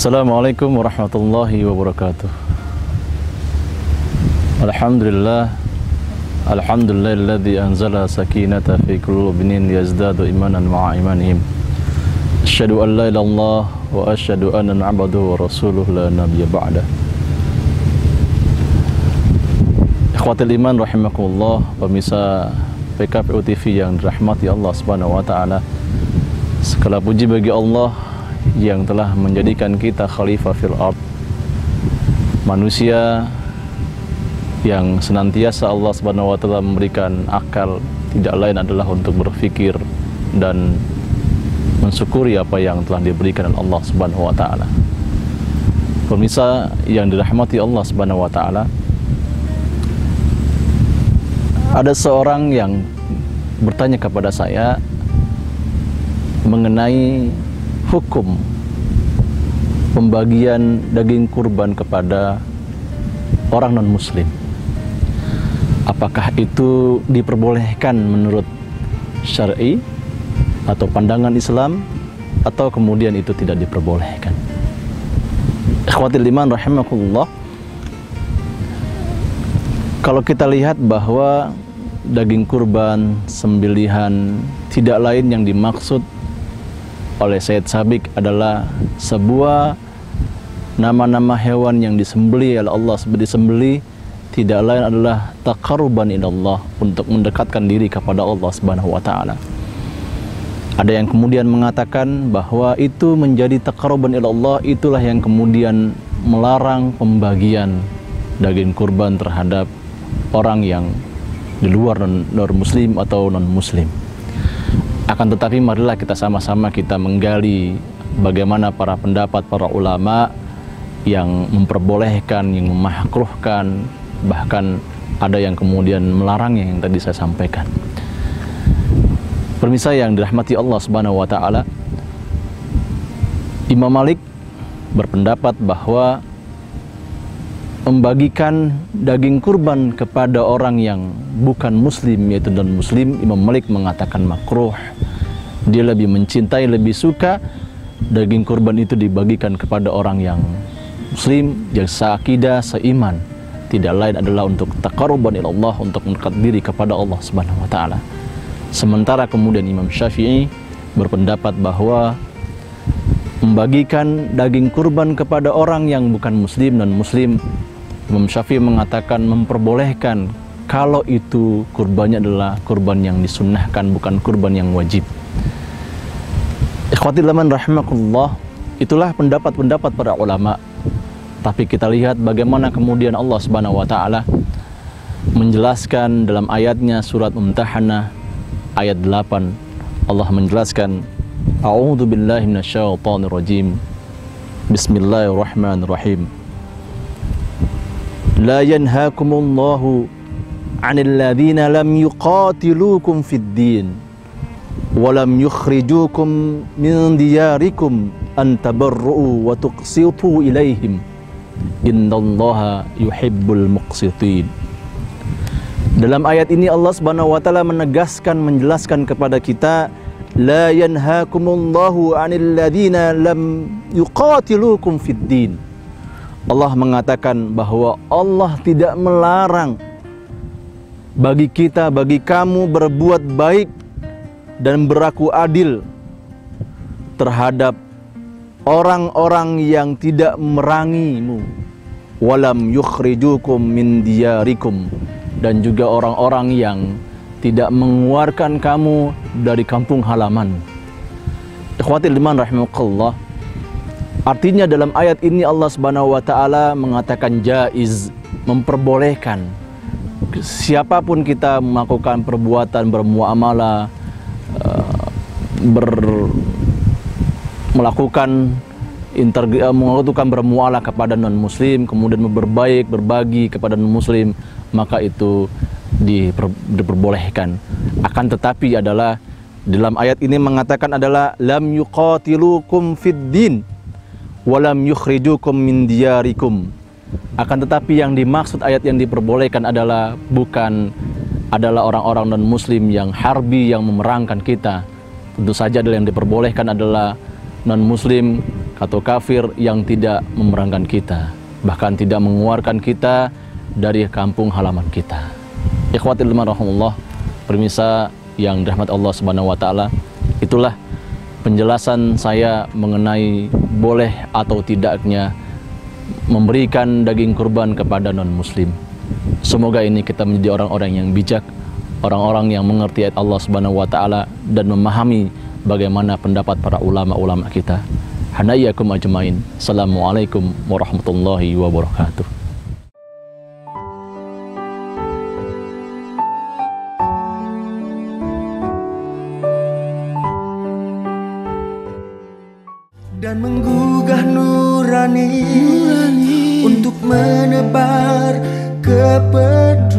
Assalamualaikum warahmatullahi wabarakatuh. Alhamdulillahilladzi anzala sakinata fi qulubin yazdadu imanan ma'a imanihim. Asyhadu an la ilaha illallah wa asyhadu anna abduhu wa rasuluhu la nabiyya ba'da. Ikhwatul iman rahimakumullah, pemirsa PKPU TV yang dirahmati Allah Subhanahu wa taala. Segala puji bagi Allah yang telah menjadikan kita khalifah fil ard, manusia yang senantiasa Allah Subhanahu wa taala memberikan akal, tidak lain adalah untuk berpikir dan mensyukuri apa yang telah diberikan oleh Allah Subhanahu wa taala. Pemirsa yang dirahmati Allah Subhanahu wa taala, ada seorang yang bertanya kepada saya mengenai hukum pembagian daging kurban kepada orang non-muslim. Apakah itu diperbolehkan menurut syar'i atau pandangan Islam, atau kemudian itu tidak diperbolehkan? Ikhwatil iman rahimakumullah, kalau kita lihat bahwa daging kurban sembelihan tidak lain yang dimaksud oleh Sayyid Sabiq adalah sebuah nama-nama hewan yang disembelih oleh Allah, disembelih tidak lain adalah taqarruban ilallah, untuk mendekatkan diri kepada Allah Subhanahu wa taala. Ada yang kemudian mengatakan bahwa itu menjadi taqarruban ilallah, itulah yang kemudian melarang pembagian daging kurban terhadap orang yang di luar non-muslim atau non-muslim. Akan tetapi marilah kita sama-sama kita menggali bagaimana para pendapat para ulama yang memperbolehkan, yang memakruhkan, bahkan ada yang kemudian melarangnya yang tadi saya sampaikan. Pemirsa yang dirahmati Allah Subhanahu wa taala, Imam Malik berpendapat bahwa membagikan daging kurban kepada orang yang bukan muslim, yaitu non-muslim, Imam Malik mengatakan makruh. Dia lebih mencintai, lebih suka daging kurban itu dibagikan kepada orang yang muslim, yang seakidah, seiman, tidak lain adalah untuk taqarruban ila Allah, untuk mendekat diri kepada Allah Subhanahu wa taala. Sementara kemudian Imam Syafi'i berpendapat bahwa membagikan daging kurban kepada orang yang bukan muslim, non-muslim, Imam Syafi'i mengatakan memperbolehkan kalau itu kurbannya adalah kurban yang disunnahkan, bukan kurban yang wajib. Ikhwatil iman rahimakumullah, itulah pendapat-pendapat para ulama. Tapi kita lihat bagaimana kemudian Allah Subhanahu wa taala menjelaskan dalam ayatnya surat Mumtahanah ayat 8. Allah menjelaskan, A'udzu billahi minasyaitonir rajim. Bismillahirrahmanirrahim. La yanhaakumullahu 'anil ladzina lam yuqatilukum fid din wa lam yukhrijukum min diyarikum an tabarru'u wa tuqsitu ilaihim innallaha yuhibbul muqsitin. Dalam ayat ini Allah Subhanahu wa taala menegaskan, menjelaskan kepada kita, la yanhaakumullahu 'anil ladzina lam yuqatilukum fid din. Allah mengatakan bahwa Allah tidak melarang bagi kita, bagi kamu berbuat baik dan berlaku adil terhadap orang-orang yang tidak memerangimu, walam yukhrijukum min diyarikum, dan juga orang-orang yang tidak mengeluarkan kamu dari kampung halaman. Ikhwatil iman rahimakumullah, artinya dalam ayat ini Allah Subhanahu wa taala mengatakan jaiz, memperbolehkan siapapun kita melakukan perbuatan bermuamalah, melakukan bermuamalah kepada non-muslim, kemudian berbaik, berbagi kepada non-muslim, maka itu diperbolehkan. Akan tetapi adalah dalam ayat ini mengatakan adalah lam yuqatilukum fid din walam yukhrijukum min diyarikum. Akan tetapi yang dimaksud ayat yang diperbolehkan adalah bukan adalah orang-orang non-muslim yang harbi, yang memerangkan kita. Tentu saja adalah yang diperbolehkan adalah non-muslim atau kafir yang tidak memerankan kita, bahkan tidak mengeluarkan kita dari kampung halaman kita. Ikhwatil iman rahimahullah, pemirsa yang dirahmati Allah Subhanahu wa taala, itulah penjelasan saya mengenai boleh atau tidaknya memberikan daging kurban kepada non-muslim. Semoga ini kita menjadi orang-orang yang bijak, orang-orang yang mengerti ayat Allah Subhanahu wa taala dan memahami bagaimana pendapat para ulama-ulama kita. Hanayakum ajmain. Assalamualaikum warahmatullahi wabarakatuh. Dan menggugah nurani untuk menebar kepedulian.